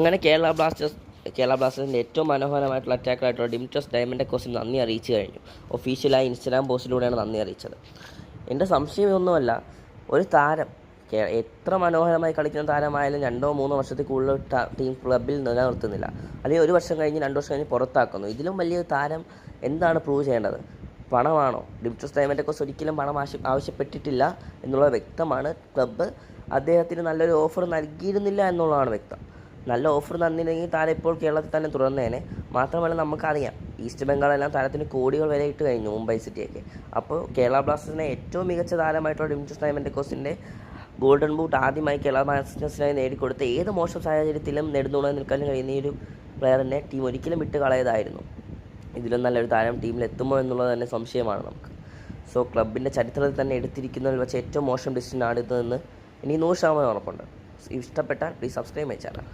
അങ്ങനെ കേരള ബ്ലാസ്റ്റേഴ്സിൻ്റെ ഏറ്റവും മനോഹരമായിട്ടുള്ള അറ്റാക്കറായിട്ടുള്ള ഡിമിട്രിയോസ് ഡയമൻഡക്കോസിന് നന്ദി അറിയിച്ചു കഴിഞ്ഞു. ഒഫീഷ്യലായി ഇൻസ്റ്റാഗ്രാം പോസ്റ്റിലൂടെയാണ് നന്ദി അറിയിച്ചത്. എൻ്റെ സംശയം ഇതൊന്നുമല്ല, ഒരു താരം എത്ര മനോഹരമായി കളിക്കുന്ന താരമായാലും 2-3 വർഷത്തിൽ കൂടുതൽ ടീം ക്ലബിൽ നിലനിർത്തുന്നില്ല, അല്ലെങ്കിൽ 1 വർഷം കഴിഞ്ഞ് 2 വർഷം കഴിഞ്ഞ് പുറത്താക്കുന്നു. ഇതിലും വലിയൊരു താരം എന്താണ് പ്രൂവ് ചെയ്യേണ്ടത്? പണമാണോ? ഡിമിട്രിയോസ് ഡയമൻഡക്കോസ് ഒരിക്കലും പണം ആവശ്യപ്പെട്ടിട്ടില്ല എന്നുള്ളത് വ്യക്തമാണ്. ക്ലബ്ബ് അദ്ദേഹത്തിന് നല്ലൊരു ഓഫർ നൽകിയിരുന്നില്ല എന്നുള്ളതാണ് വ്യക്തം. നല്ല ഓഫർ തന്നില്ലെങ്കിൽ താരം ഇപ്പോൾ കേരളത്തിൽ തന്നെ തുടർന്നേനെ. മാത്രമല്ല, നമുക്കറിയാം ഈസ്റ്റ് ബംഗാളെല്ലാം താരത്തിന് കോടികൾ വരെ ഇട്ട് കഴിഞ്ഞു, മുംബൈ സിറ്റിയൊക്കെ. അപ്പോൾ കേരള ബ്ലാസ്റ്റേഴ്സിനെ ഏറ്റവും മികച്ച താരമായിട്ടുള്ള ഡിമിട്രിയോസ് ഡയമൻഡക്കോസിൻ്റെ ഗോൾഡൻ ബൂട്ട് ആദ്യമായി കേരള ബ്ലാസ്റ്റേഴ്സിനായി നേടിക്കൊടുത്ത് ഏത് മോശം സാഹചര്യത്തിലും നെടുന്നുണ നിൽക്കാനും കഴിയുന്ന ഈ ഒരു പ്ലെയറിനെ ടീം ഒരിക്കലും വിട്ട് കളയതായിരുന്നു. ഇതിലും നല്ലൊരു താരം ടീമിലെത്തുമോ എന്നുള്ളത് തന്നെ സംശയമാണ് നമുക്ക്. സോ ക്ലബിൻ്റെ ചരിത്രത്തിൽ തന്നെ എടുത്തിരിക്കുന്നതിൽ വെച്ച് ഏറ്റവും മോശം ഡിസിഷനാണ് ഇതെന്ന് ഇനി 100% ഉറപ്പുണ്ട്. ഇഷ്ടപ്പെട്ടാൽ പ്ലീസ് സബ്സ്ക്രൈബ് മൈ ചാനൽ.